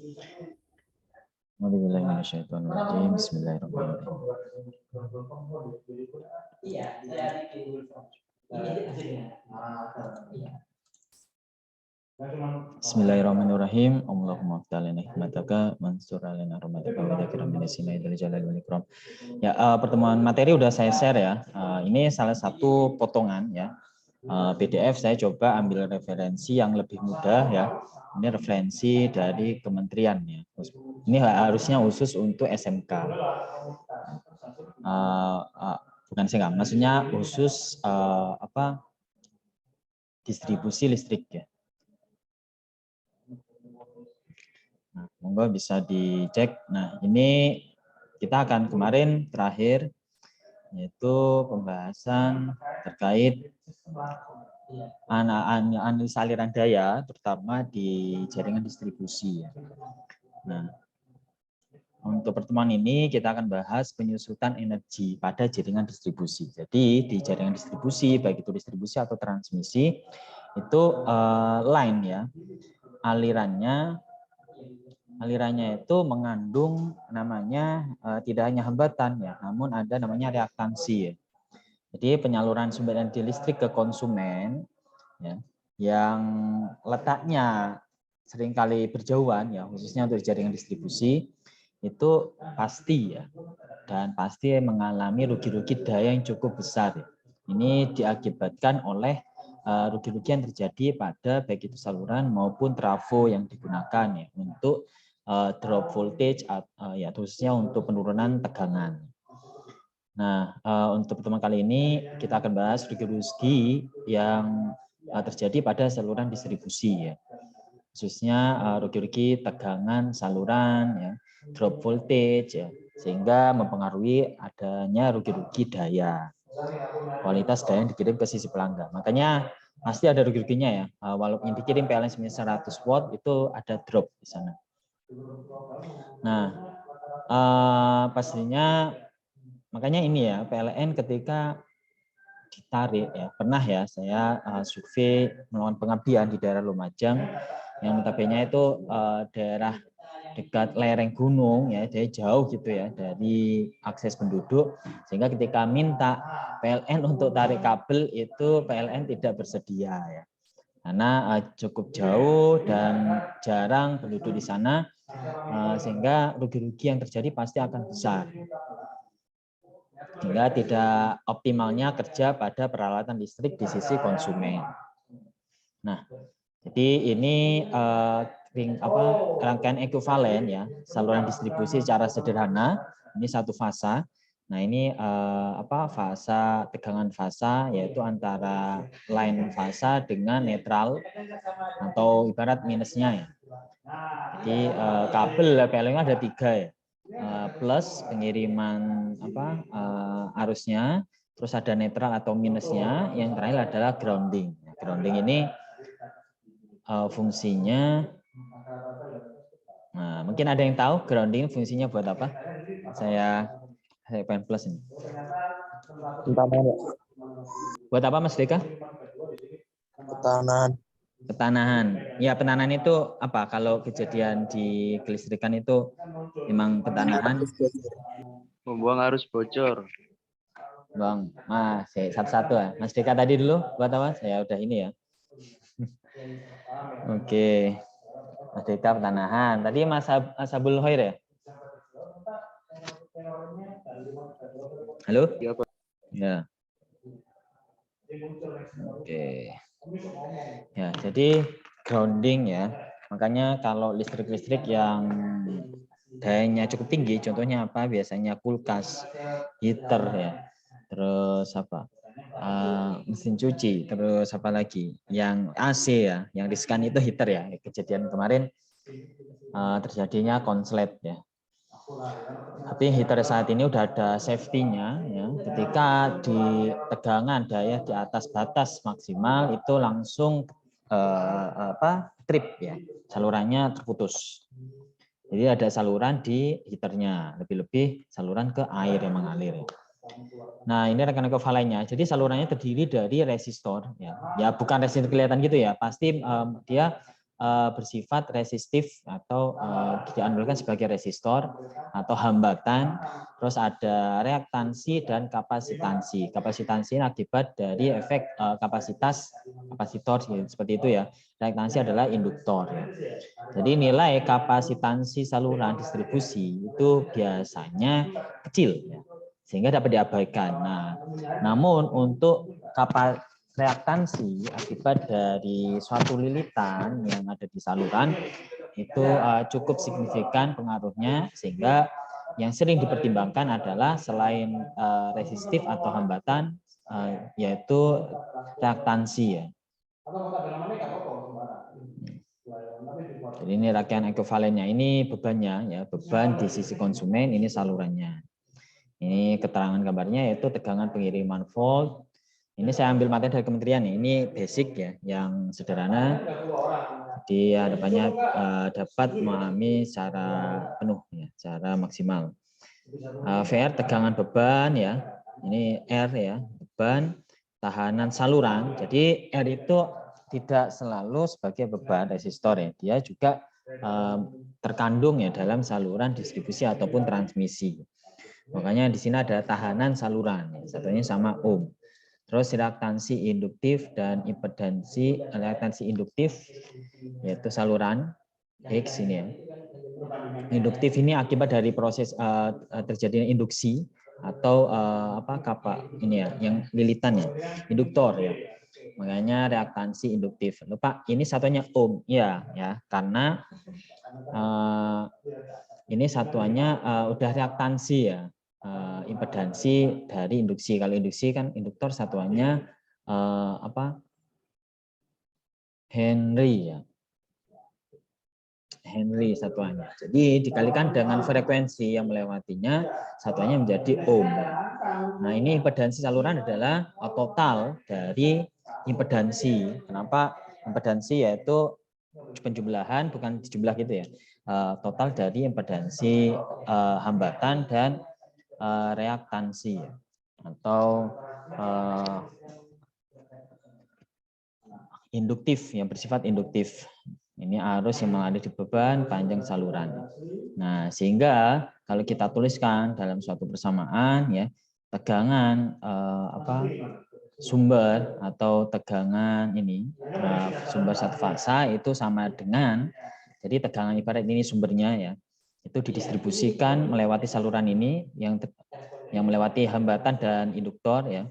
Bismillahirrahmanirrahim. Allahumma fta'alina hikmataka mansur alina rahmataka wa dzakira min asina idil jalal wal ikram. Ya, pertemuan materi udah saya share ya. Ini salah satu potongan ya. PDF saya coba ambil referensi yang lebih mudah ya. Ini referensi dari kementerian ya. Ini harusnya khusus untuk SMK. Bukan sih enggak, maksudnya khusus distribusi listrik ya. Nah, monggo bisa dicek. Nah, ini kita akan kemarin terakhir yaitu pembahasan terkait analisa aliran daya, terutama di jaringan distribusi. Nah, untuk pertemuan ini kita akan bahas penyusutan energi pada jaringan distribusi. Jadi di jaringan distribusi, baik itu distribusi atau transmisi, itu line ya, alirannya itu mengandung namanya tidak hanya hambatan ya, namun ada namanya reaktansi ya. Jadi penyaluran sumber energi listrik ke konsumen ya, yang letaknya seringkali berjauhan ya, khususnya untuk jaringan distribusi itu pasti ya, dan pasti mengalami rugi-rugi daya yang cukup besar ya. Ini diakibatkan oleh rugi-rugi yang terjadi pada baik itu saluran maupun trafo yang digunakan ya untuk drop voltage ya, khususnya untuk penurunan tegangan. Nah, untuk pertemuan kali ini kita akan bahas rugi-rugi yang terjadi pada saluran distribusi ya, khususnya rugi-rugi tegangan saluran ya, drop voltage ya, sehingga mempengaruhi adanya rugi-rugi daya, kualitas daya yang dikirim ke sisi pelanggan. Makanya pasti ada rugi-ruginya ya, walaupun yang dikirim PLN 100 watt itu ada drop di sana. Nah, pastinya makanya ini ya, PLN ketika ditarik ya, pernah ya saya survei melakukan pengabdian di daerah Lumajang yang notabene itu daerah dekat lereng gunung ya, jadi jauh gitu ya dari akses penduduk, sehingga ketika minta PLN untuk tarik kabel itu PLN tidak bersedia ya, karena cukup jauh dan jarang penduduk di sana, sehingga rugi-rugi yang terjadi pasti akan besar, hingga tidak optimalnya kerja pada peralatan listrik di sisi konsumen. Nah, jadi ini rangkaian ekuivalen ya, saluran distribusi secara sederhana. Ini satu fasa. Nah, ini fasa, tegangan fasa yaitu antara line fasa dengan netral atau ibarat minusnya ya. Jadi kabel PLN ada 3 ya. Plus pengiriman arusnya, terus ada netral atau minusnya, yang terakhir adalah grounding. Grounding ini fungsinya, nah, mungkin ada yang tahu grounding fungsinya buat apa? Saya pengen plus ini. Buat apa Mas Deka? Petanahan. Ya, petanahan itu apa? Kalau kejadian di kelistrikan itu memang petanahan. Membuang arus bocor. Bang, Mas, satu-satu ya. Mas Deka tadi dulu buat apa? Saya udah ini ya. Oke. Mas Deka petanahan. Tadi Mas Abul Hoir ya? Halo? Ya, Pak. Ya. Oke. Ya, jadi grounding ya. Makanya kalau listrik-listrik yang dayanya cukup tinggi, contohnya apa? Biasanya kulkas, heater ya. Terus apa? Mesin cuci, terus apa lagi? Yang AC ya, yang riskan itu heater ya. Kejadian kemarin terjadinya konslet ya. Tapi heater saat ini udah ada safety-nya ya. Ketika di tegangan daya di atas batas maksimal itu langsung trip ya. Salurannya terputus. Jadi ada saluran di heaternya, lebih-lebih saluran ke air yang mengalir. Nah, ini rekan ekuivalennya. Jadi salurannya terdiri dari resistor ya. Ya bukan resistor kelihatan gitu ya. Pasti dia bersifat resistif atau dianalogkan sebagai resistor atau hambatan. Terus ada reaktansi dan kapasitansi. Kapasitansi akibat dari efek kapasitor seperti itu ya. Reaktansi adalah induktor. Ya. Jadi nilai kapasitansi saluran distribusi itu biasanya kecil, ya, sehingga dapat diabaikan. Nah, namun untuk reaktansi akibat dari suatu lilitan yang ada di saluran itu cukup signifikan pengaruhnya, sehingga yang sering dipertimbangkan adalah selain resistif atau hambatan, yaitu reaktansi ya. Jadi ini rangkaian ekuivalennya, ini bebannya ya, beban di sisi konsumen, ini salurannya. Ini keterangan gambarnya yaitu tegangan pengiriman volt. Ini saya ambil materi dari kementerian, ini basic ya, yang sederhana. Jadi harapannya dapat memahami secara penuh ya, secara maksimal. VR tegangan beban ya, ini R ya, beban tahanan saluran. Jadi R itu tidak selalu sebagai beban resistor ya, dia juga terkandung ya dalam saluran distribusi ataupun transmisi. Makanya di sini ada tahanan saluran, satunya sama ohm. Terus reaktansi induktif dan impedansi. Reaktansi induktif yaitu saluran X ini ya. Induktif ini akibat dari proses terjadinya induksi atau ini ya, yang lilitan ya, induktor ya. Makanya reaktansi induktif. Lupa, ini satunya ohm ya, karena ini satuannya udah reaktansi ya. Impedansi dari induksi. Kalau induksi kan induktor satuannya Henry ya. Henry satuannya. Jadi dikalikan dengan frekuensi yang melewatinya, satuannya menjadi ohm. Nah, ini impedansi saluran adalah total dari impedansi. Kenapa impedansi? Yaitu penjumlahan, bukan dijumlah gitu ya. Total dari impedansi hambatan dan reaktansi atau induktif, yang bersifat induktif. Ini arus yang mengalir di beban panjang saluran. Nah, sehingga kalau kita tuliskan dalam suatu persamaan ya, tegangan sumber atau tegangan ini sumber satu fasa itu sama dengan, jadi tegangan ibarat ini sumbernya ya, itu didistribusikan melewati saluran ini yang melewati hambatan dan induktor ya,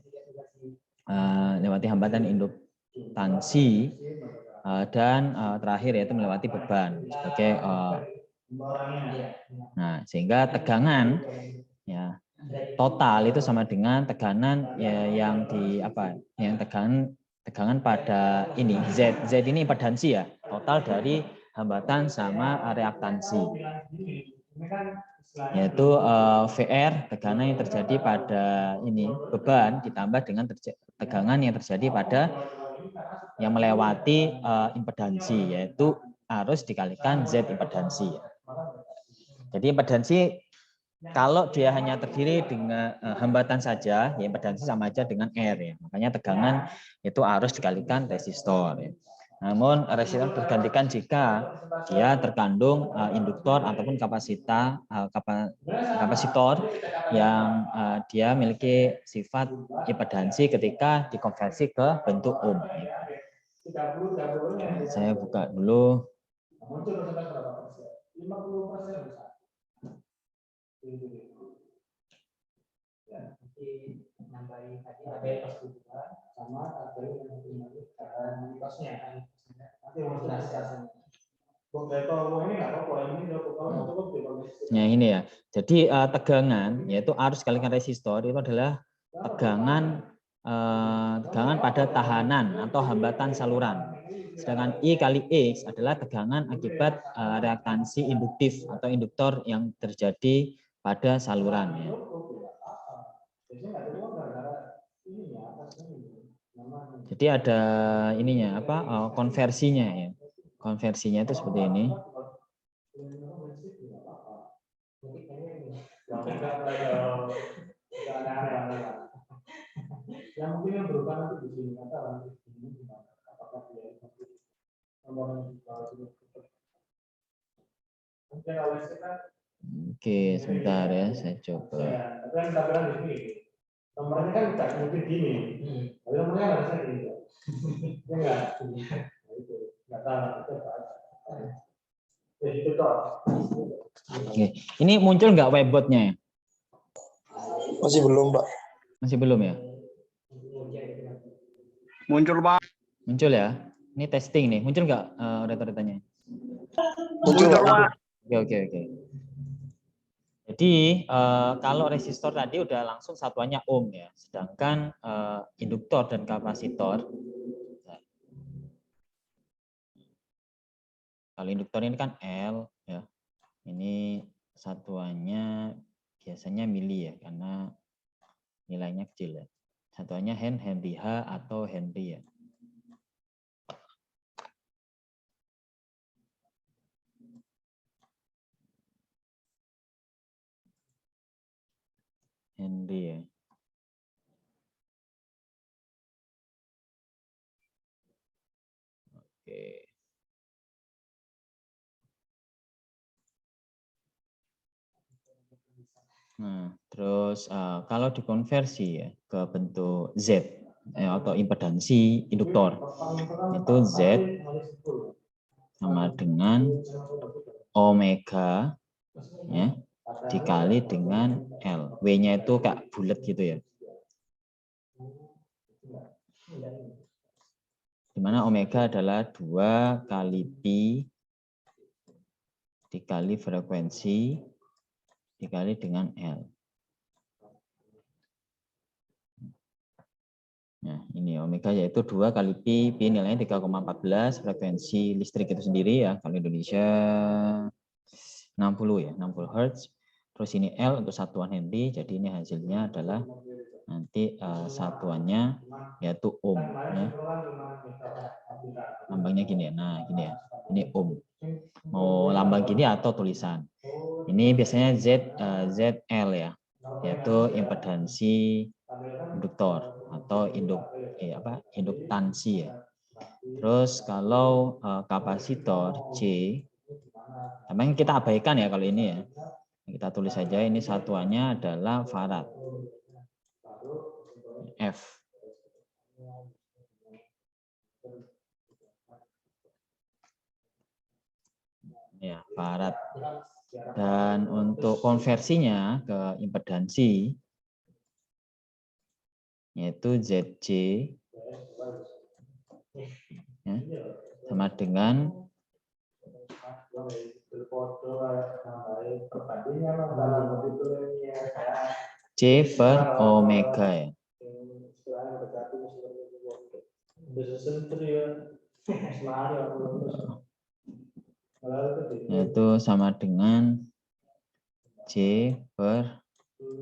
melewati hambatan induktansi dan terakhir yaitu melewati beban sebagai nah, sehingga tegangan ya total itu sama dengan tegangan ya, yang tegangan pada ini Z ini impedansi ya, total dari hambatan sama reaktansi, yaitu VR tegangan yang terjadi pada ini beban ditambah dengan tegangan yang terjadi pada yang melewati impedansi, yaitu arus dikalikan Z impedansi. Jadi impedansi kalau dia hanya terdiri dengan hambatan saja, ya impedansi sama aja dengan R ya. Makanya tegangan itu arus dikalikan resistor. Ya. Namun resistor tergantikan jika dia terkandung induktor ataupun kapasitor yang dia memiliki sifat impedansi ketika dikonversi ke bentuk ohm. Saya buka dulu. Nah ini ya, jadi tegangan yaitu arus kalikan resistor itu adalah tegangan pada tahanan atau hambatan saluran. Sedangkan I kali X adalah tegangan akibat reaktansi induktif atau induktor yang terjadi pada saluran. Ya. Jadi ada ininya konversinya ya. Konversinya itu seperti ini. Yang mungkin yang berubah nanti di sini Oke, sebentar ya, saya coba. Nomornya kan nggak mungkin gini, tapi nomornya harusnya gini. Enggak, nggak tahu. Oke, ini muncul nggak webotnya ya? Masih belum, Pak. Masih belum ya? Muncul, Pak. Muncul ya? Ini testing nih, muncul nggak data-datanya? Muncul, Pak. Oke. Jadi kalau resistor tadi udah langsung satuannya ohm ya, sedangkan induktor dan kapasitor, kalau induktor ini kan L ya, ini satuannya biasanya mili ya, karena nilainya kecil ya. Satuannya Henry H atau Henry ya. Henry ya. Oke. Nah, terus kalau dikonversi ya ke bentuk Z atau impedansi induktor, itu Z sama dengan omega ya, dikali dengan L. W-nya itu kayak bulat gitu ya. Dimana omega adalah 2 kali pi dikali frekuensi dikali dengan L. Nah, ini omega yaitu 2 kali pi nilainya 3,14, frekuensi listrik itu sendiri ya, kalau Indonesia 60 ya, 60 Hz. Terus ini L untuk satuan Henry, jadi ini hasilnya adalah nanti satuannya yaitu ohm ya. Lambangnya gini ya. Nah, gini ya. Ini ohm. Mau lambang gini atau tulisan. Ini biasanya ZL ya, yaitu impedansi induktor atau induktansi ya. Terus kalau kapasitor C, memang kita abaikan ya kalau ini ya. Kita tulis saja ini satuannya adalah farad. F. Ya, farad. Dan untuk konversinya ke impedansi yaitu ZC ya, sama dengan C per omega ya. Yaitu sama dengan C per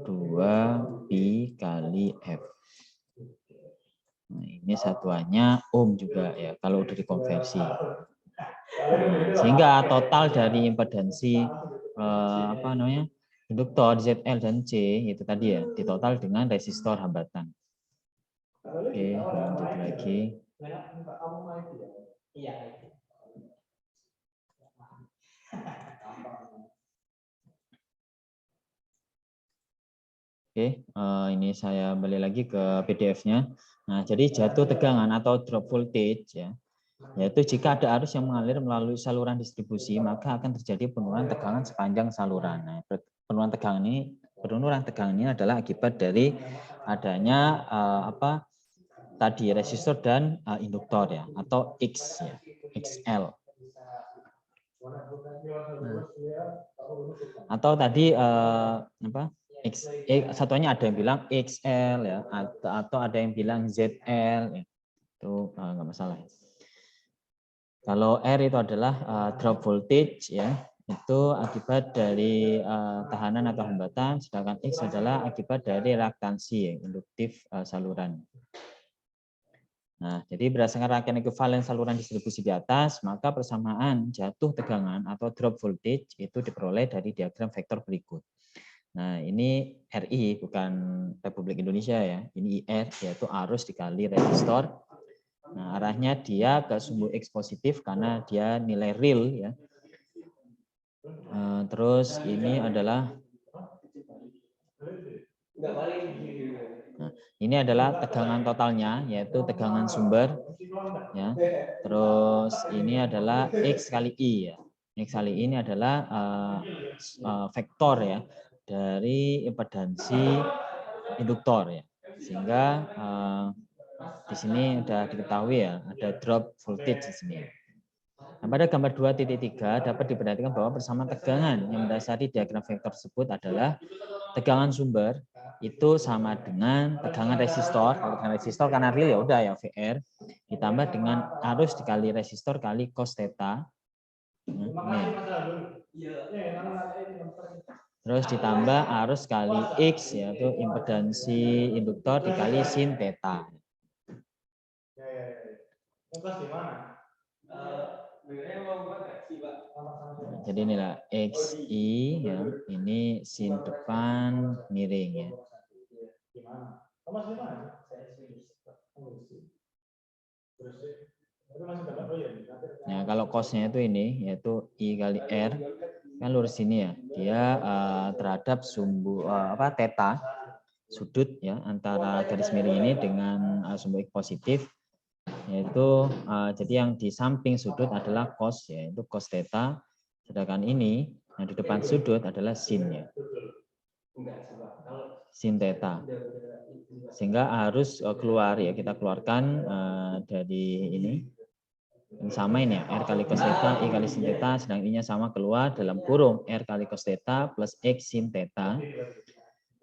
2 pi kali F. Nah, ini satuannya ohm juga ya kalau udah dikonversi. Nah, sehingga total dari impedansi induktor ZL dan C itu tadi ya ditotal dengan resistor hambatan. Oke, lanjut lagi. Oke, ini saya balik lagi ke PDF-nya. Nah, jadi jatuh tegangan atau drop voltage ya, yaitu jika ada arus yang mengalir melalui saluran distribusi, maka akan terjadi penurunan tegangan sepanjang saluran. Nah, penurunan tegangan ini adalah akibat dari adanya tadi resistor dan induktor ya, atau X ya, XL. Nah, atau tadi satunya ada yang bilang XL ya, atau ada yang bilang ZL ya. Itu nggak masalah. Kalau R itu adalah drop voltage ya, itu akibat dari tehanan atau hambatan, sedangkan X adalah akibat dari reaktansi ya, induktif saluran. Nah, jadi berdasarkan rangkaian ekuivalen saluran distribusi di atas, maka persamaan jatuh tegangan atau drop voltage itu diperoleh dari diagram vektor berikut. Nah, ini RI bukan Republik Indonesia ya. Ini IR yaitu arus dikali resistor Nah, arahnya dia ke sumbu X positif karena dia nilai real ya. Terus ini adalah ini adalah tegangan totalnya, yaitu tegangan sumber ya. Terus ini adalah X kali I ya. X kali I ini adalah vektor ya dari impedansi induktor ya. Sehingga di sini sudah diketahui ya, ada drop voltage di sini. Nah, pada gambar 2.3 dapat diperhatikan bahwa persamaan tegangan yang mendasari diagram vektor tersebut adalah tegangan sumber itu sama dengan tegangan resistor. Kalau tegangan resistor karena real ya udah ya VR ditambah dengan arus dikali resistor kali cos theta. Terus ditambah arus kali X yaitu impedansi induktor dikali sin theta. Jadi inilah XI ya, ini sin depan miring ya. Nah, kalau cosnya itu ini yaitu I kali R kan lurus sini ya. Dia terhadap sumbu theta sudut ya antara garis miring ini dengan sumbu X positif, yaitu jadi yang di samping sudut adalah cos ya, itu cos theta, sedangkan ini yang di depan sudut adalah sin ya, sin theta, sehingga harus keluar ya, kita keluarkan dari ini sama ini ya, R kali cos theta I kali sin theta, sedang I-nya sama keluar dalam kurung R kali cos theta plus X sin theta.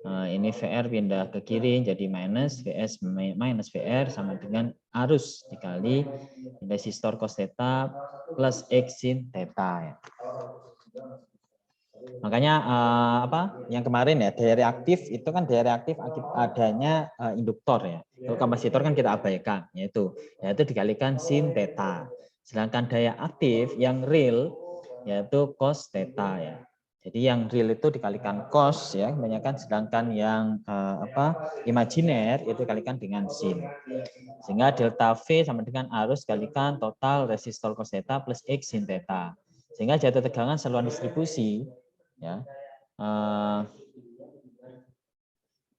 Ini VR pindah ke kiri jadi minus VS minus VR sama dengan arus dikali resistor cos theta plus X sin theta ya. Makanya yang kemarin ya daya reaktif itu kan daya reaktif akibat adanya induktor ya. Kalau kapasitor kan kita abaikan yaitu dikalikan sin theta. Sedangkan daya aktif yang real yaitu cos theta ya. Jadi yang real itu dikalikan cos ya kebanyakan, sedangkan yang imajiner itu dikalikan dengan sin. Sehingga delta V sama dengan arus kalikan total resistor cos theta plus X sin theta. Sehingga jatuh tegangan saluran distribusi ya.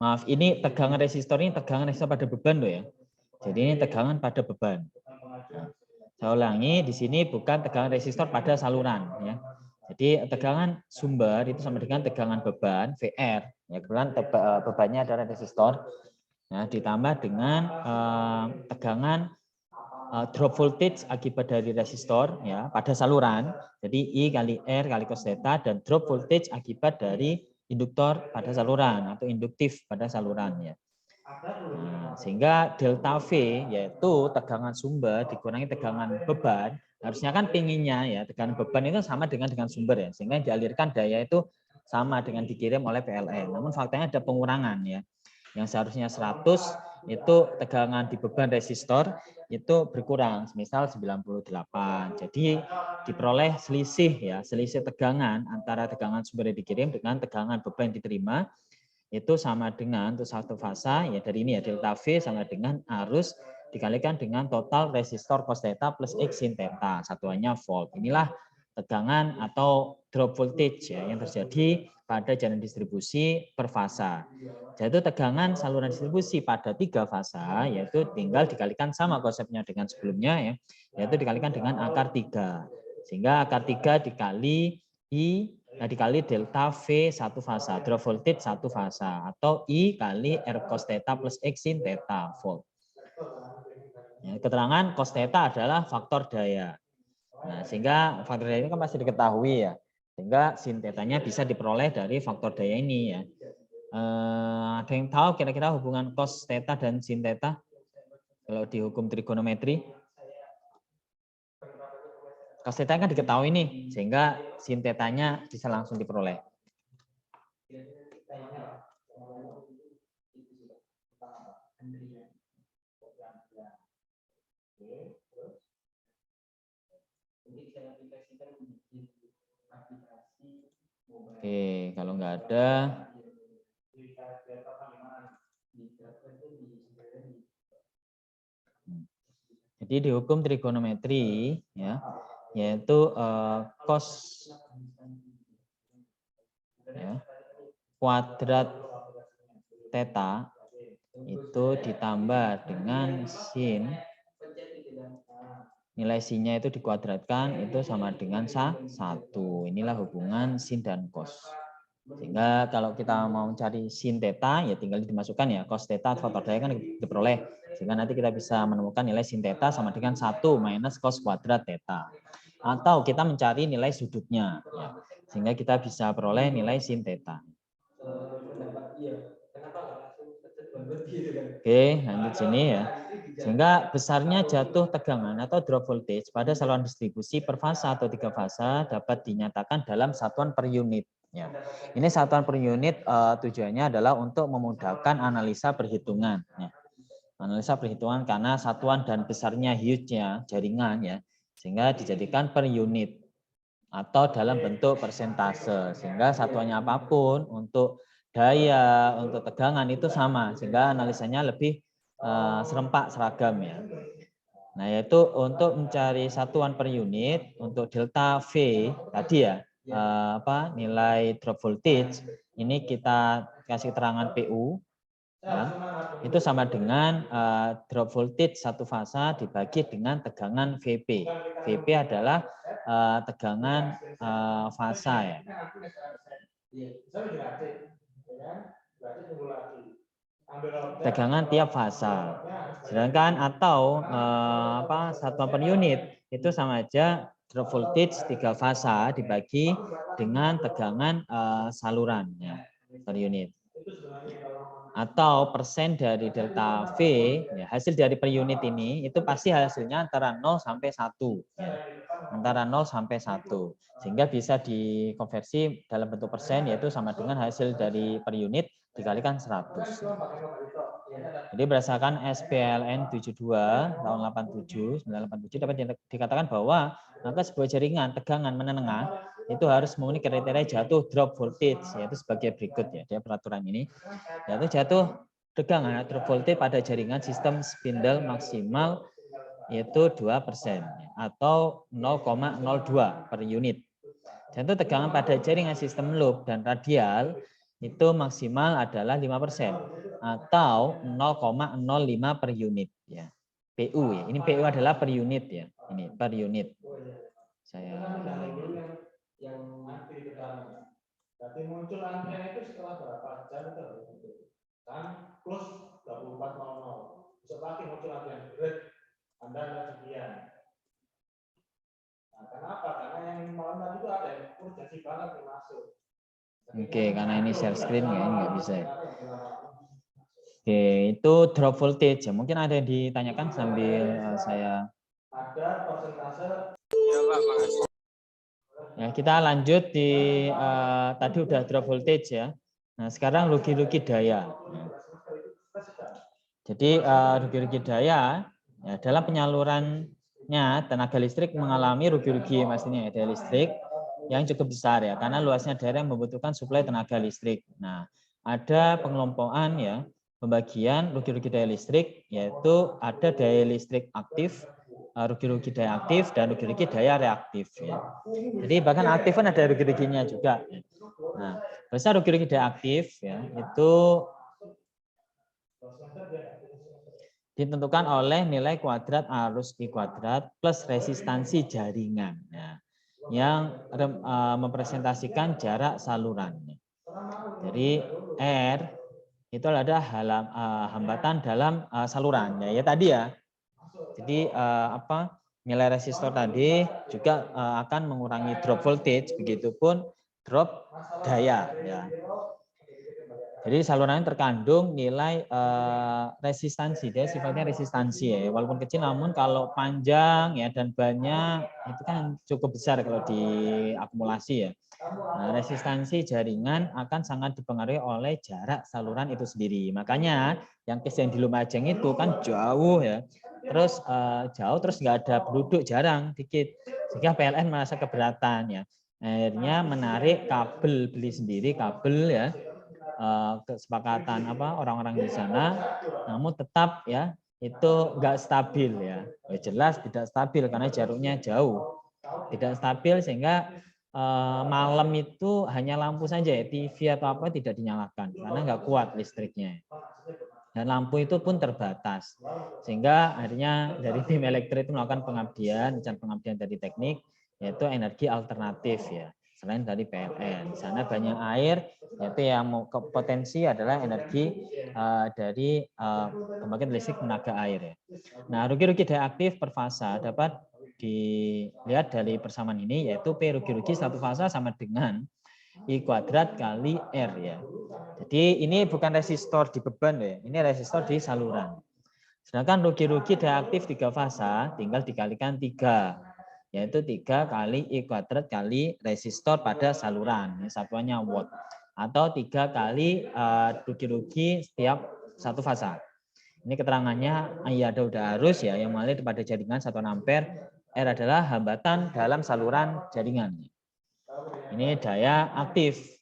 Maaf, ini tegangan resistor ini tegangan resistor pada beban loh ya. Jadi ini tegangan pada beban. Nah, saya ulangi, di sini bukan tegangan resistor pada saluran ya. Jadi tegangan sumber itu sama dengan tegangan beban VR. Ya, kebetulan bebannya adalah resistor. Nah, ditambah dengan tegangan drop voltage akibat dari resistor ya pada saluran. Jadi I kali R kali cos theta dan drop voltage akibat dari induktor pada saluran atau induktif pada saluran ya. Nah, sehingga delta V yaitu tegangan sumber dikurangi tegangan beban. Harusnya kan pinginnya ya tegangan beban itu sama dengan sumber ya, sehingga yang dialirkan daya itu sama dengan dikirim oleh PLN. Namun faktanya ada pengurangan ya. Yang seharusnya 100 itu tegangan di beban resistor itu berkurang, misal 98. Jadi diperoleh selisih ya, selisih tegangan antara tegangan sumber yang dikirim dengan tegangan beban yang diterima itu sama dengan untuk satu fasa ya dari ini ya delta V sama dengan arus dikalikan dengan total resistor cos theta plus X sin theta, satuannya volt. Inilah tegangan atau drop voltage ya, yang terjadi pada jalan distribusi per fasa. Jadi tegangan saluran distribusi pada 3 fasa yaitu tinggal dikalikan sama konsepnya dengan sebelumnya ya, yaitu dikalikan dengan akar 3. Sehingga akar 3 dikali I dikali delta V satu fasa, drop voltage satu fasa, atau I kali R cos theta plus X sin theta volt. Ya, keterangan cos theta adalah faktor daya. Nah, sehingga faktor daya ini kan pasti diketahui ya. Sehingga sin theta-nya bisa diperoleh dari faktor daya ini ya. Ada yang tahu kira-kira hubungan cos theta dan sin theta kalau di hukum trigonometri? Cos theta kan diketahui nih, sehingga sin theta-nya bisa langsung diperoleh. Oke, kalau nggak ada, jadi Jadi di hukum trigonometri ya, yaitu cos ya, kuadrat theta itu ditambah dengan sin, nilai sinnya itu dikuadratkan itu sama dengan 1. Inilah hubungan sin dan cos. Sehingga kalau kita mau cari sin theta ya tinggal dimasukkan ya cos theta faktor daya kan diperoleh. Sehingga nanti kita bisa menemukan nilai sin theta sama dengan 1 minus cos kuadrat theta. Atau kita mencari nilai sudutnya ya. Sehingga kita bisa peroleh nilai sin theta. Oke, lanjut sini ya. Sehingga besarnya jatuh tegangan atau drop voltage pada saluran distribusi per fasa atau 3 fasa dapat dinyatakan dalam satuan per unit. Ya. Ini satuan per unit tujuannya adalah untuk memudahkan analisa perhitungan. Ya. Analisa perhitungan karena satuan dan besarnya huge-nya jaringan ya, sehingga dijadikan per unit atau dalam bentuk persentase. Sehingga satuannya apapun untuk daya, untuk tegangan itu sama, sehingga analisanya lebih serempak seragam ya. Nah, yaitu untuk mencari satuan per unit untuk delta V tadi ya, nilai drop voltage ini kita kasih keterangan PU ya, itu sama dengan drop voltage satu fasa dibagi dengan tegangan VP. VP adalah tegangan fasa ya. Tegangan tiap fasa. Sedangkan atau satuan per unit itu sama aja drop voltage 3 fasa dibagi dengan tegangan saluran ya, per unit. Atau persen dari delta V ya, hasil dari per unit ini itu pasti hasilnya antara 0 sampai 1 ya. Antara 0 sampai 1 sehingga bisa dikonversi dalam bentuk persen yaitu sama dengan hasil dari per unit dikalikan 100. Jadi berdasarkan SPLN 72 tahun 87 1987 dapat dikatakan bahwa maka sebuah jaringan tegangan menengah itu harus memenuhi kriteria jatuh drop voltage yaitu sebagai berikut ya. Dia peraturan ini yaitu jatuh tegangan drop voltage pada jaringan sistem spindle maksimal yaitu 2% atau 0,02 per unit. Jatuh tegangan pada jaringan sistem loop dan radial itu maksimal adalah 5% atau 0,05 per unit ya. PU ya. Ini PU adalah per unit ya. Ini per unit. Saya yang nanti kita berarti muncul antrian itu setelah berapa jam itu kan plus 24.00 besok pagi muncul antrian berat Anda sekian. Nah, kenapa? Karena yang malam tadi itu ada yang urgensi banget yang masuk. Oke, karena ini share screen ya, ini nggak bisa. Oke, itu drop voltage ya. Mungkin ada yang ditanyakan sambil saya. Ada persentase. Ya Pak, makasih. Ya, kita lanjut di tadi udah drop voltage ya. Nah, sekarang rugi-rugi daya. Jadi rugi-rugi daya ya, dalam penyalurannya tenaga listrik mengalami rugi-rugi maksudnya daya listrik yang cukup besar ya karena luasnya daerah yang membutuhkan suplai tenaga listrik. Nah, ada pengelompokan ya pembagian rugi-rugi daya listrik yaitu ada daya listrik aktif, rugi-rugi daya aktif dan rugi-rugi daya reaktif ya. Jadi bahkan aktif kan ada rugi-ruginya juga. Nah, besar rugi-rugi daya aktif ya itu ditentukan oleh nilai kuadrat arus I kuadrat plus resistansi jaringan ya, yang mempresentasikan jarak saluran. Jadi R itu ada hambatan dalam saluran ya tadi ya. Jadi nilai resistor tadi juga akan mengurangi drop voltage, begitupun drop daya ya. Jadi saluran terkandung nilai resistansi, dia sifatnya resistansi ya, walaupun kecil namun kalau panjang ya dan banyak itu kan cukup besar kalau diakumulasi ya. Nah, resistansi jaringan akan sangat dipengaruhi oleh jarak saluran itu sendiri. Makanya yang case yang di Lumajang itu kan jauh ya, terus jauh terus nggak ada penduduk, jarang, dikit, sehingga PLN merasa keberatan ya. Akhirnya menarik kabel, beli sendiri kabel ya. Kesepakatan orang-orang di sana, namun tetap ya itu nggak stabil ya. Jelas tidak stabil karena jaraknya jauh. Tidak stabil sehingga malam itu hanya lampu saja ya, TV atau apa tidak dinyalakan karena nggak kuat listriknya. Dan lampu itu pun terbatas. Sehingga akhirnya dari tim elektrik itu melakukan pengabdian dari teknik, yaitu energi alternatif ya, selain dari PLN. Di sana banyak air, yaitu yang mau potensi adalah energi dari pembangkit listrik tenaga air ya. Nah, rugi-rugi daya aktif per fasa dapat dilihat dari persamaan ini, yaitu P rugi-rugi satu fasa sama dengan I kuadrat kali R ya. Jadi ini bukan resistor di beban ya, ini resistor di saluran. Sedangkan rugi-rugi daya aktif 3 fasa tinggal dikalikan 3, yaitu 3 kali I kuadrat kali resistor pada saluran, ini satuannya watt, atau 3 kali rugi-rugi setiap satu fasa. Ini keterangannya I ada udah arus ya yang mengalir pada jaringan 1 ampere, R adalah hambatan dalam saluran jaringan. Ini daya aktif.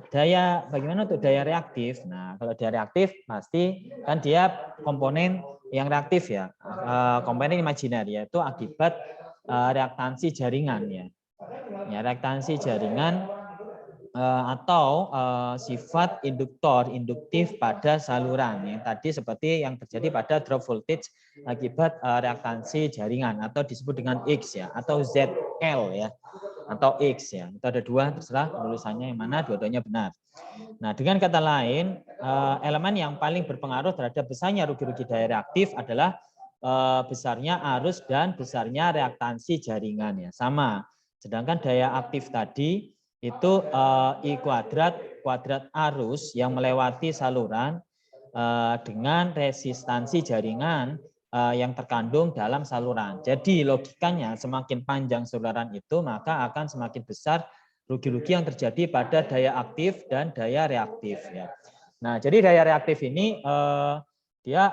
Daya bagaimana untuk daya reaktif? Nah, kalau daya reaktif pasti kan dia komponen yang reaktif ya, komponen imajiner yaitu akibat reaktansi jaringan ya. Ya, reaktansi jaringan atau sifat induktif pada saluran yang tadi seperti yang terjadi pada drop voltage akibat reaktansi jaringan atau disebut dengan X ya atau ZL ya atau X ya. Itu ada 2 terserah penulisannya yang mana, dua-duanya benar. Nah, dengan kata lain elemen yang paling berpengaruh terhadap besarnya rugi-rugi daya reaktif adalah besarnya arus dan besarnya reaktansi jaringan ya, sama. Sedangkan daya aktif tadi itu I kuadrat arus yang melewati saluran dengan resistansi jaringan yang terkandung dalam saluran. Jadi logikanya semakin panjang saluran itu maka akan semakin besar rugi-rugi yang terjadi pada daya aktif dan daya reaktif ya. Nah, jadi daya reaktif ini dia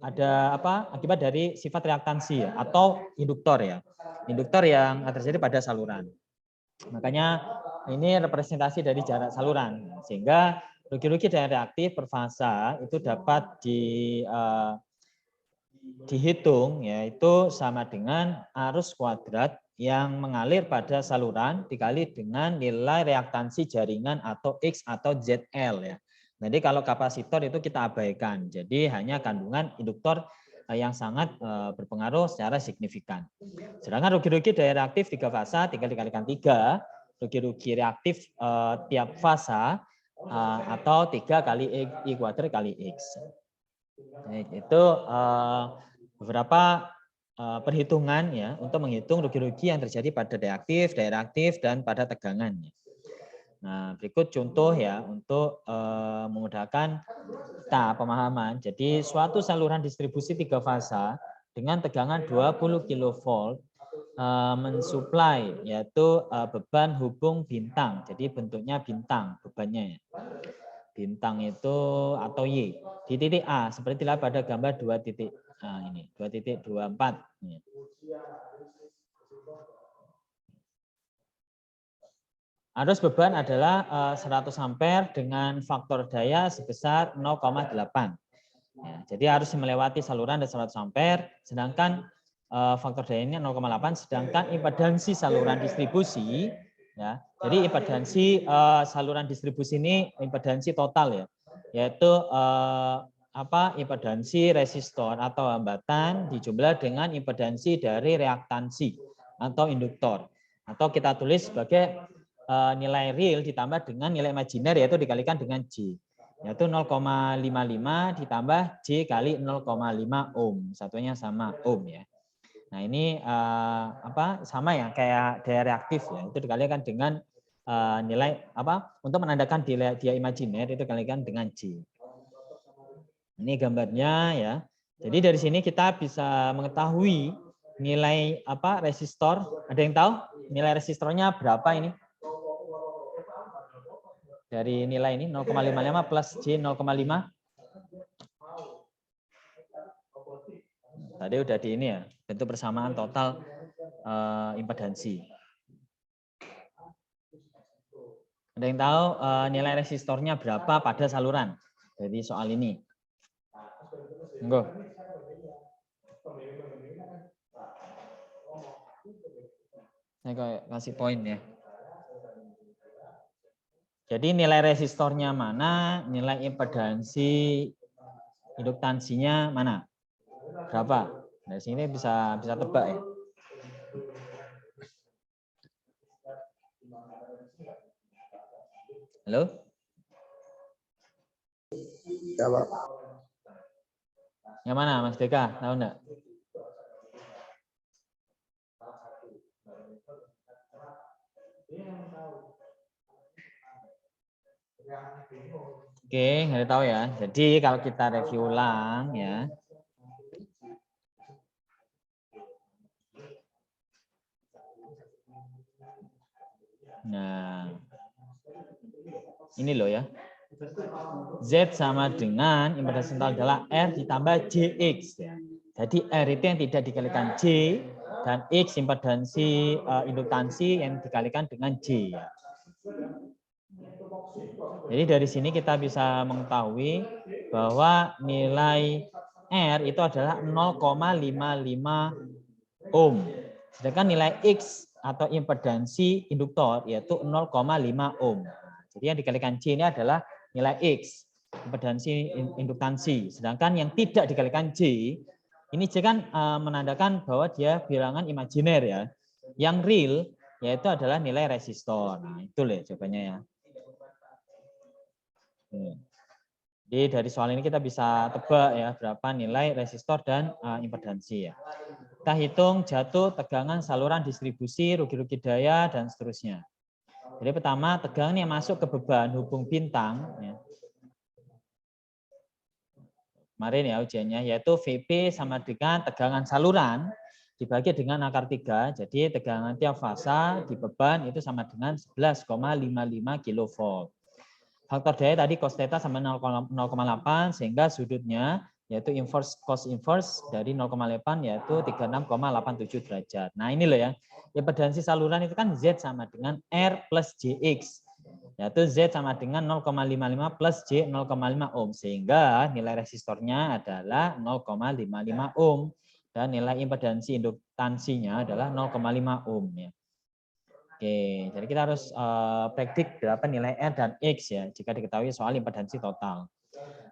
ada apa? Akibat dari sifat reaktansi ya atau induktor ya. Induktor yang terjadi pada saluran. Makanya ini representasi dari jarak saluran sehingga rugi-rugi daya reaktif per fasa itu dapat dihitung yaitu sama dengan arus kuadrat yang mengalir pada saluran dikali dengan nilai reaktansi jaringan atau X atau ZL ya. Jadi kalau kapasitor itu kita abaikan. Jadi hanya kandungan induktor yang sangat berpengaruh secara signifikan. Sedangkan rugi-rugi daya reaktif 3 fasa tinggal dikalikan 3, rugi-rugi reaktif tiap fasa atau 3 kali I kuadrat kali X. Itu beberapa perhitungan ya untuk menghitung rugi-rugi yang terjadi pada daya aktif, daya reaktif, dan pada tegangan. Nah, berikut contoh ya untuk memudahkan kita pemahaman. Jadi suatu saluran distribusi 3 fasa dengan tegangan 20 kV mensuplai yaitu beban hubung bintang. Jadi bentuknya bintang bebannya ya. Bintang itu atau Y di titik A seperti dilihat pada gambar 2 titik ini 2.24 ini. Arus beban adalah 100 ampere dengan faktor daya sebesar 0,8. Ya, jadi harus melewati saluran dan 100 ampere, sedangkan faktor dayanya 0,8, sedangkan impedansi saluran distribusi, ya. Jadi impedansi saluran distribusi ini impedansi total ya, yaitu impedansi resistor atau hambatan dijumlah dengan impedansi dari reaktansi atau induktor, atau kita tulis sebagai nilai real ditambah dengan nilai imajiner yaitu dikalikan dengan J. Yaitu 0,55 ditambah J kali 0,5 ohm. Satunya sama ohm ya. Nah, ini sama ya kayak daya reaktif ya. Itu dikalikan dengan nilai untuk menandakan dia imajiner itu dikalikan dengan J. Ini gambarnya ya. Jadi dari sini kita bisa mengetahui nilai resistor. Ada yang tahu nilai resistornya berapa ini? Dari nilai ini 0,55 plus J 0,5. Tadi udah di ini ya, bentuk persamaan total impedansi. Ada yang tahu nilai resistornya berapa pada saluran? Jadi soal ini. Enggak. Saya kayak kasih poin ya. Jadi nilai resistornya mana, nilai impedansi induktansinya mana? Berapa? Dari sini bisa tebak ya. Halo? Ya, Pak. Yang mana Mas Deka? Tahu enggak? Oke, nggak tahu ya. Jadi kalau kita review ulang ya. Nah, ini loh ya. Z sama dengan impedansi total adalah R ditambah JX. Ya. Jadi R itu yang tidak dikalikan J dan X impedansi induktansi yang dikalikan dengan J. Ya. Jadi dari sini kita bisa mengetahui bahwa nilai R itu adalah 0,55 ohm. Sedangkan nilai X atau impedansi induktor yaitu 0,5 ohm. Jadi yang dikalikan J ini adalah nilai X, impedansi induktansi. Sedangkan yang tidak dikalikan J, ini J kan menandakan bahwa dia bilangan imajiner ya. Yang real yaitu adalah nilai resistor. Nah, itu loh jawabannya ya. Jadi dari soal ini kita bisa tebak ya berapa nilai resistor dan impedansi ya. Kita hitung jatuh, tegangan, saluran, distribusi, rugi-rugi daya dan seterusnya. Jadi pertama tegangan yang masuk ke beban hubung bintang ya. Kemarin ya ujiannya yaitu VP sama dengan tegangan saluran dibagi dengan akar 3. Jadi tegangan tiap fasa di beban itu sama dengan 11,55 kV. Faktor daya tadi cos theta sama 0,8 sehingga sudutnya yaitu inverse cos inverse dari 0,8 yaitu 36,87 derajat. Nah, ini loh ya. Impedansi saluran itu kan Z sama dengan R plus JX. Yaitu Z sama dengan 0,55 plus J 0,5 ohm sehingga nilai resistornya adalah 0,55 ohm dan nilai impedansi induktansinya adalah 0,5 ohm ya. Oke, jadi kita harus predik berapa nilai R dan X ya jika diketahui soal impedansi total.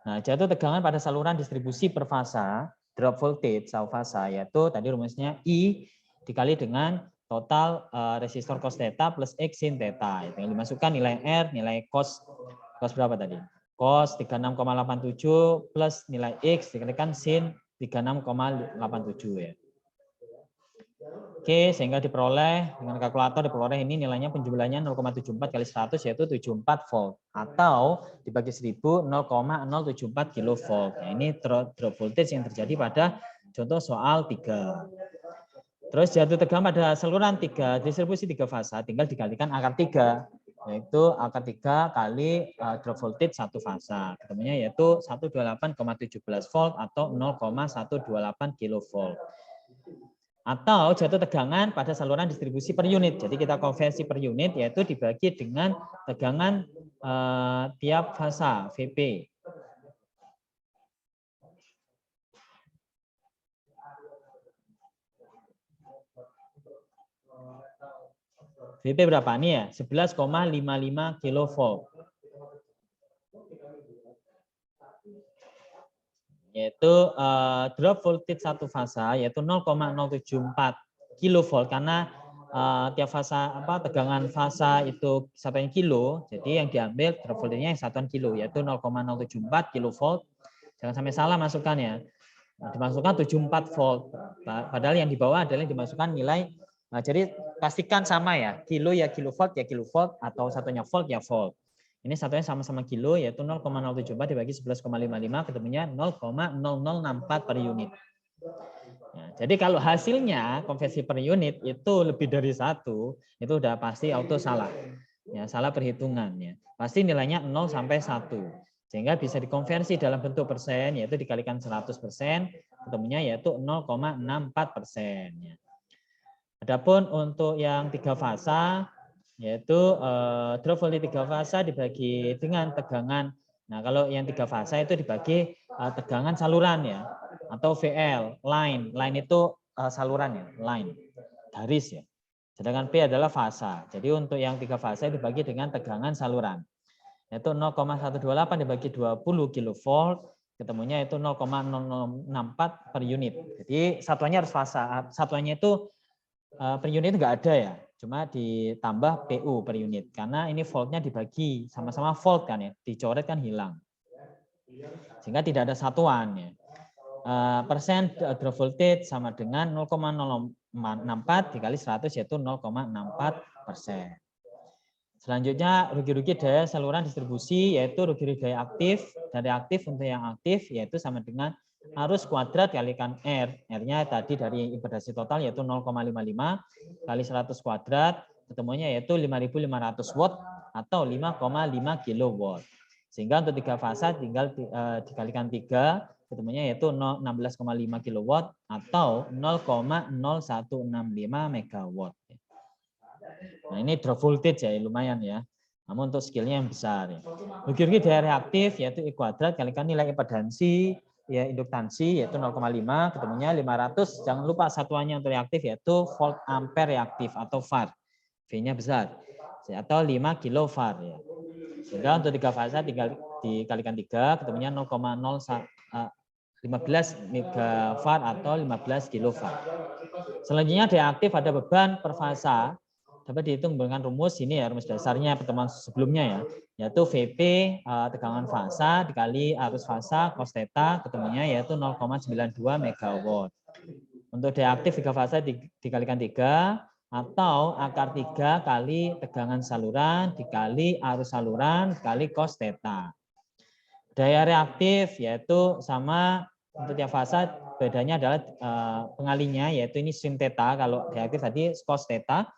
Nah, jatuh tegangan pada saluran distribusi per fasa, drop voltage satu fasa yaitu tadi rumusnya I dikali dengan total resistor cos theta plus X sin theta. Itu yang dimasukkan nilai R, nilai cos berapa tadi? Cos 36,87 plus nilai X dikalikan sin 36,87 ya. Oke, sehingga diperoleh dengan kalkulator diperoleh ini nilainya penjumlahannya 0,74 kali 100 yaitu 74 volt atau dibagi 1000 0,074 kilovolt. Nah, ini drop voltage yang terjadi pada contoh soal 3. Terus jatuh tegangan pada saluran 3 distribusi 3 fasa tinggal dikalikan akar 3 yaitu akar 3 kali drop voltage 1 fasa. Ketemunya yaitu 128,17 volt atau 0,128 kilovolt. Atau jatuh tegangan pada saluran distribusi per unit. Jadi kita konversi per unit yaitu dibagi dengan tegangan tiap fasa VP. VP berapa nih ya? 11,55 kilovolt. Yaitu drop voltage satu fasa yaitu 0,074 kilovolt karena tiap fasa tegangan fasa itu satuan kilo, jadi yang diambil drop voltage-nya yang satuan kilo yaitu 0,074 kilovolt. Jangan sampai salah masukkannya. Dimasukkan 74 volt. Padahal yang di bawah adalah yang dimasukkan nilai. Nah, jadi pastikan sama ya, kilo ya kilovolt ya kilovolt atau satunya volt ya volt. Ini satunya sama-sama kilo yaitu 0,074 dibagi 11,55 ketemunya 0,0064 per unit. Nah, jadi kalau hasilnya konversi per unit itu lebih dari 1, itu udah pasti auto salah. Ya, salah perhitungannya. Pasti nilainya 0 sampai 1. Sehingga bisa dikonversi dalam bentuk persen yaitu dikalikan 100%, ketemunya yaitu 0,64%. Adapun untuk yang 3 fasa yaitu drop voltage 3 fasa dibagi dengan tegangan. Nah, kalau yang 3 fasa itu dibagi tegangan saluran ya atau VL, line. Line itu saluran ya, line. Garis ya. Sedangkan P adalah fasa. Jadi untuk yang 3 fasa dibagi dengan tegangan saluran. Yaitu 0,128 dibagi 20 kilovolt, ketemunya itu 0,0064 per unit. Jadi satuannya harus fasa. Satuannya itu per unit enggak ada ya. Cuma ditambah PU per unit. Karena ini voltnya dibagi sama-sama volt kan ya. Dicoret kan hilang. Sehingga tidak ada satuan ya. Persen drop voltage sama dengan 0,064 dikali 100 yaitu 0,64%. Selanjutnya rugi-rugi daya saluran distribusi yaitu rugi-rugi daya aktif dan reaktif. Untuk yang aktif yaitu sama dengan arus kuadrat kalikan R. R-nya tadi dari impedans total yaitu 0,55 kali 100 kuadrat, ketemunya yaitu 5.500 watt atau 5,5 kilowatt. Sehingga untuk 3 fasa tinggal dikalikan 3, ketemunya yaitu 16,5 kilowatt atau 0,0165 megawatt. Nah ini drop voltage ya, lumayan ya. Namun untuk skillnya yang besar. Ya. Rugi-rugi daya reaktif yaitu I kuadrat kalikan nilai impedansi, ya induktansi yaitu 0,5, ketemunya 500. Jangan lupa satuannya untuk reaktif yaitu volt ampere reaktif atau var. V-nya besar. Atau 5 kilovar ya. Sehingga untuk 3 fasa tinggal dikalikan 3, ketemunya 0,15 megavar atau 15 kilovar. Selanjutnya daya aktif ada beban per fasa dapat dihitung dengan rumus ini ya, rumus dasarnya pertemuan sebelumnya ya, yaitu VP tegangan fasa dikali arus fasa cos theta, ketemunya yaitu 0,92 megawatt. Untuk daya aktif 3 fasa dikalikan 3 atau akar 3 kali tegangan saluran dikali arus saluran dikali cos theta. Daya reaktif yaitu sama untuk tiap fasa, bedanya adalah pengalinya yaitu ini sin theta, kalau reaktif tadi cos theta.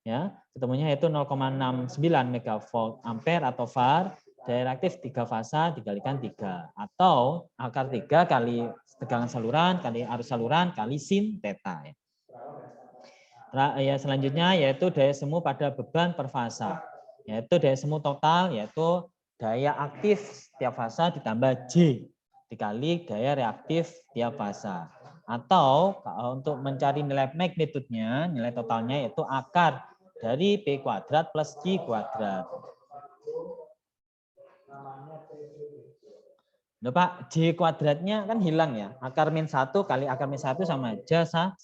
Ya, ketemunya yaitu 0,69 megavolt ampere atau var. Daya reaktif 3 fasa dikalikan 3 atau akar 3 kali tegangan saluran kali arus saluran kali sin theta. Ya, selanjutnya yaitu daya semu pada beban per fasa. Yaitu daya semu total yaitu daya aktif tiap fasa ditambah J dikali daya reaktif tiap fasa. Atau untuk mencari nilai magnitudenya, nilai totalnya yaitu akar dari P kuadrat plus Q kuadrat. Nah, Pak, J kuadratnya kan hilang ya. Akar min 1 kali akar min 1 sama aja 1.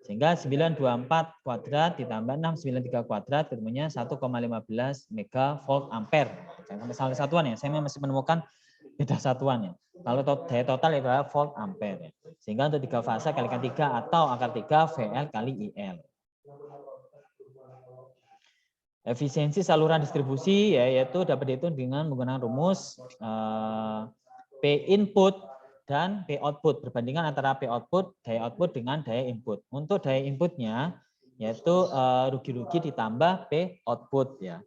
Sehingga 924 kuadrat ditambah 693 kuadrat ketemunya 1,15 megavolt ampere. Jangan salah satuan ya, saya masih menemukan beda satuan ya. Kalau daya total itu adalah volt ampere. Sehingga untuk 3 fasa kalikan 3 atau akar 3 VL kali IL. Efisiensi saluran distribusi yaitu dapat dihitung dengan menggunakan rumus P input dan P output. Perbandingan antara P output, daya output dengan daya input. Untuk daya inputnya yaitu rugi-rugi ditambah P output ya.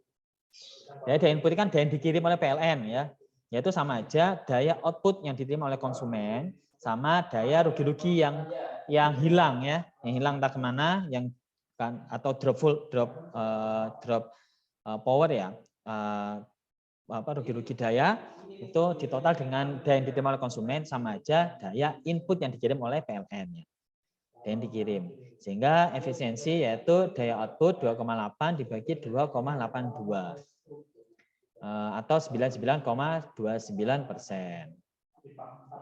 Daya input kan daya yang dikirim oleh PLN ya. Yaitu sama aja daya output yang diterima oleh konsumen sama daya rugi-rugi yang hilang ya. Yang hilang entah kemana, yang kan atau drop power ya, rugi-rugi daya itu ditotal dengan daya yang diterima oleh konsumen sama aja daya input yang dikirim oleh PLN ya, daya yang dikirim. Sehingga efisiensi yaitu daya output 2,8 dibagi 2,82 atau 99,29%.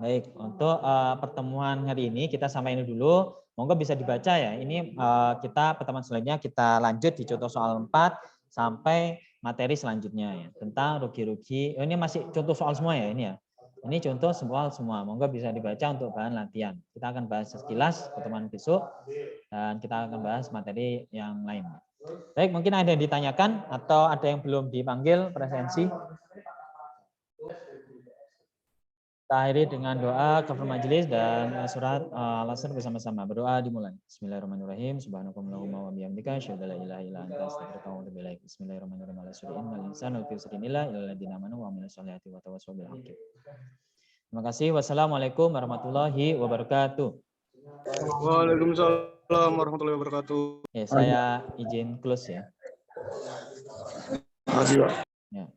Baik, untuk pertemuan hari ini kita sampai ini dulu. Monggo bisa dibaca ya. Ini kita pertemuan selanjutnya kita lanjut di contoh soal 4 sampai materi selanjutnya ya. Tentang rugi-rugi. Ini masih contoh soal semua ya ini ya. Ini contoh soal semua. Monggo bisa dibaca untuk bahan latihan. Kita akan bahas sekilas pertemuan besok dan kita akan bahas materi yang lain. Baik, mungkin ada yang ditanyakan atau ada yang belum dipanggil presensi. Kita akhiri dengan doa kafir majelis dan surat al-asr bersama-sama. Berdoa dimulai. Bismillahirrahmanirrahim. Subhanakallahumma wa bihamdika asyhadu an la ilaha illa anta astaghfiruka wa atubu ilaik. Bismillahirrahmanirrahim. Innal insana lafi khusrin illa alladziina aamanu wa 'amilus sholihati wa tawassaw bil haqqi. Terima kasih. Wassalamualaikum warahmatullahi wabarakatuh. Waalaikumsalam warahmatullahi wabarakatuh. Saya izin close ya. Terima kasih, Pak. Ya.